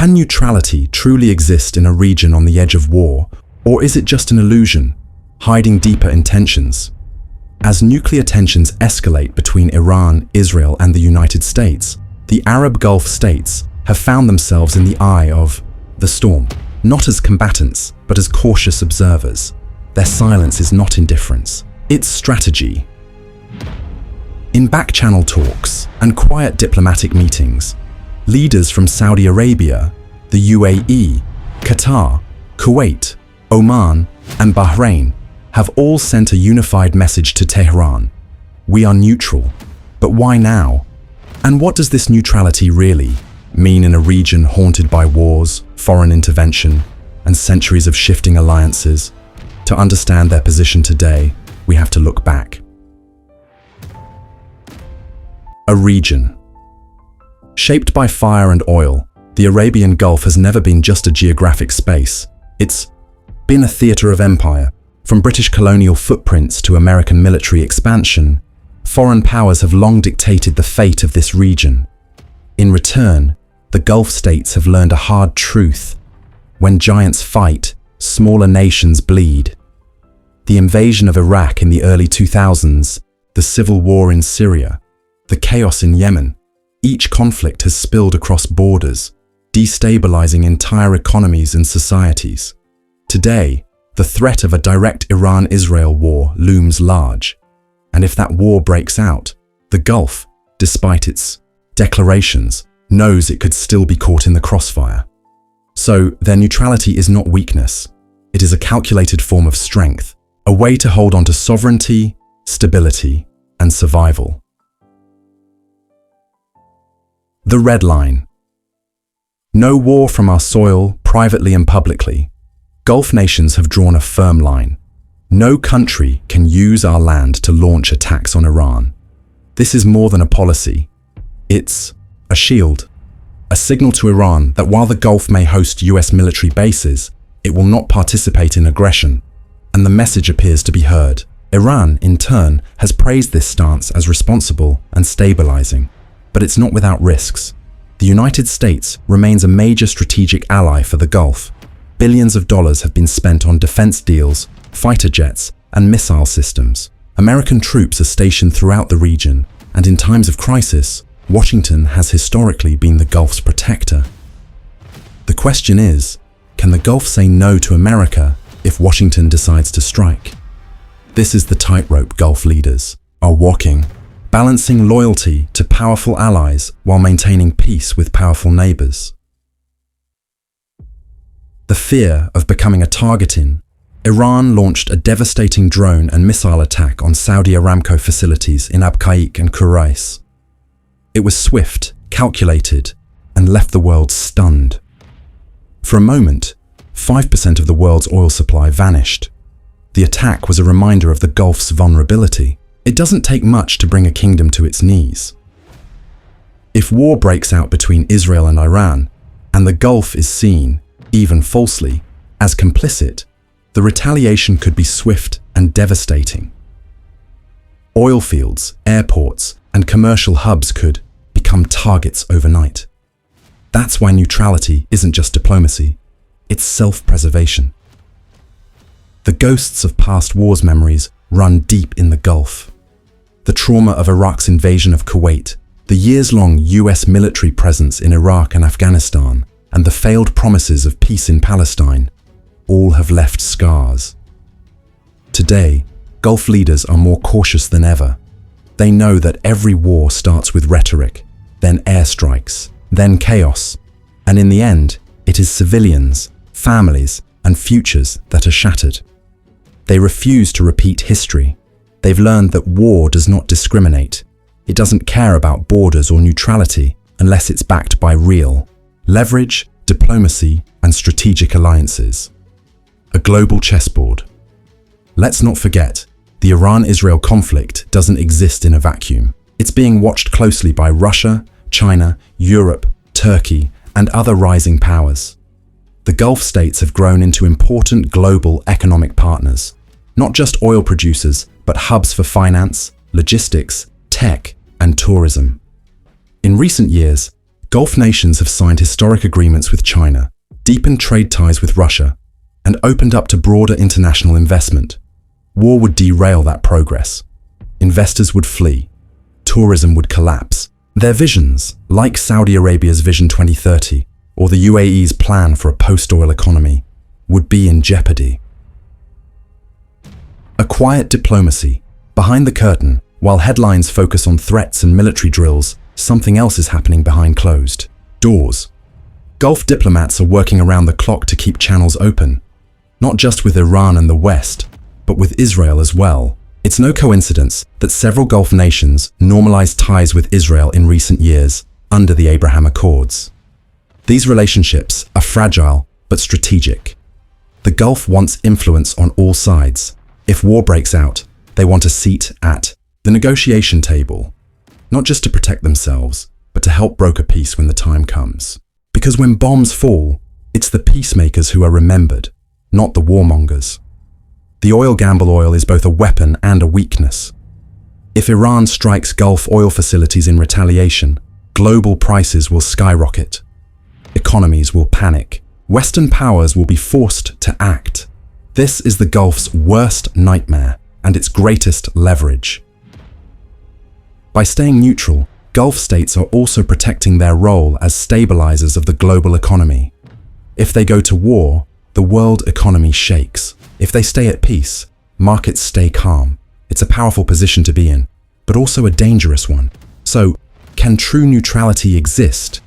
Can neutrality truly exist in a region on the edge of war, or is it just an illusion, hiding deeper intentions? As nuclear tensions escalate between Iran, Israel, and the United States, the Arab Gulf states have found themselves in the eye of the storm, not as combatants, but as cautious observers. Their silence is not indifference, it's strategy. In back-channel talks and quiet diplomatic meetings, leaders from Saudi Arabia, the UAE, Qatar, Kuwait, Oman, and Bahrain have all sent a unified message to Tehran. We are neutral, but why now? And what does this neutrality really mean in a region haunted by wars, foreign intervention, and centuries of shifting alliances? To understand their position today, we have to look back. A region. Shaped by fire and oil, the Arabian Gulf has never been just a geographic space. It's been a theater of empire. From British colonial footprints to American military expansion, foreign powers have long dictated the fate of this region. In return, the Gulf states have learned a hard truth. When giants fight, smaller nations bleed. The invasion of Iraq in the early 2000s, the civil war in Syria, the chaos in Yemen, each conflict has spilled across borders, destabilizing entire economies and societies. Today, the threat of a direct Iran-Israel war looms large. And if that war breaks out, the Gulf, despite its declarations, knows it could still be caught in the crossfire. So their neutrality is not weakness. It is a calculated form of strength, a way to hold on to sovereignty, stability, and survival. The red line. No war from our soil, privately and publicly. Gulf nations have drawn a firm line. No country can use our land to launch attacks on Iran. This is more than a policy. It's a shield, a signal to Iran that while the Gulf may host US military bases, it will not participate in aggression. And the message appears to be heard. Iran, in turn, has praised this stance as responsible and stabilizing. But it's not without risks. The United States remains a major strategic ally for the Gulf. Billions of dollars have been spent on defense deals, fighter jets, and missile systems. American troops are stationed throughout the region, and in times of crisis, Washington has historically been the Gulf's protector. The question is, can the Gulf say no to America if Washington decides to strike? This is the tightrope Gulf leaders are walking, balancing loyalty to powerful allies while maintaining peace with powerful neighbors. The fear of becoming a target in, Iran launched a devastating drone and missile attack on Saudi Aramco facilities in Abqaiq and Kurais. It was swift, calculated, and left the world stunned. For a moment, 5% of the world's oil supply vanished. The attack was a reminder of the Gulf's vulnerability. It doesn't take much to bring a kingdom to its knees. If war breaks out between Israel and Iran, and the Gulf is seen, even falsely, as complicit, the retaliation could be swift and devastating. Oil fields, airports, and commercial hubs could become targets overnight. That's why neutrality isn't just diplomacy, it's self-preservation. The ghosts of past wars memories run deep in the Gulf. The trauma of Iraq's invasion of Kuwait, the years-long US military presence in Iraq and Afghanistan, and the failed promises of peace in Palestine, all have left scars. Today, Gulf leaders are more cautious than ever. They know that every war starts with rhetoric, then airstrikes, then chaos, and in the end, it is civilians, families, and futures that are shattered. They refuse to repeat history. They've learned that war does not discriminate. It doesn't care about borders or neutrality unless it's backed by real leverage, diplomacy, and strategic alliances. A global chessboard. Let's not forget, the Iran-Israel conflict doesn't exist in a vacuum. It's being watched closely by Russia, China, Europe, Turkey, and other rising powers. The Gulf states have grown into important global economic partners, not just oil producers, but hubs for finance, logistics, tech, and tourism. In recent years, Gulf nations have signed historic agreements with China, deepened trade ties with Russia, and opened up to broader international investment. War would derail that progress. Investors would flee. Tourism would collapse. Their visions, like Saudi Arabia's Vision 2030 or the UAE's plan for a post-oil economy, would be in jeopardy. A quiet diplomacy. Behind the curtain, while headlines focus on threats and military drills, something else is happening behind closed doors. Gulf diplomats are working around the clock to keep channels open, not just with Iran and the West, but with Israel as well. It's no coincidence that several Gulf nations normalized ties with Israel in recent years under the Abraham Accords. These relationships are fragile but strategic. The Gulf wants influence on all sides. If war breaks out, they want a seat at the negotiation table, not just to protect themselves, but to help broker peace when the time comes. Because when bombs fall, it's the peacemakers who are remembered, not the warmongers. The oil gamble oil is both a weapon and a weakness. If Iran strikes Gulf oil facilities in retaliation, global prices will skyrocket. Economies will panic. Western powers will be forced to act. This is the Gulf's worst nightmare and its greatest leverage. By staying neutral, Gulf states are also protecting their role as stabilizers of the global economy. If they go to war, the world economy shakes. If they stay at peace, markets stay calm. It's a powerful position to be in, but also a dangerous one. So, can true neutrality exist?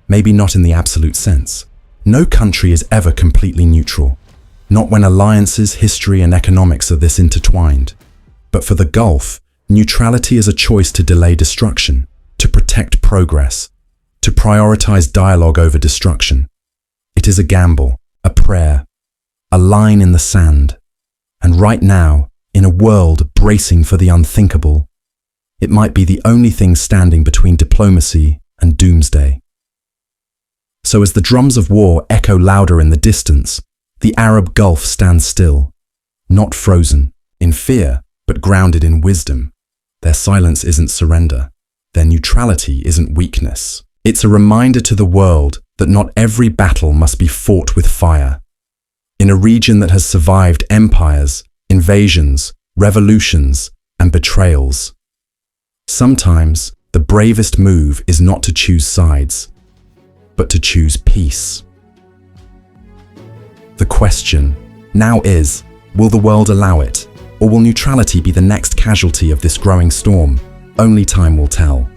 Maybe not in the absolute sense. No country is ever completely neutral. Not when alliances, history, and economics are this intertwined. But for the Gulf, neutrality is a choice to delay destruction, to protect progress, to prioritize dialogue over destruction. It is a gamble, a prayer, a line in the sand. And right now, in a world bracing for the unthinkable, it might be the only thing standing between diplomacy and doomsday. So as the drums of war echo louder in the distance, the Arab Gulf stands still, not frozen, in fear, but grounded in wisdom. Their silence isn't surrender. Their neutrality isn't weakness. It's a reminder to the world that not every battle must be fought with fire. In a region that has survived empires, invasions, revolutions, and betrayals, sometimes the bravest move is not to choose sides, but to choose peace. The question now is, will the world allow it? Or will neutrality be the next casualty of this growing storm? Only time will tell.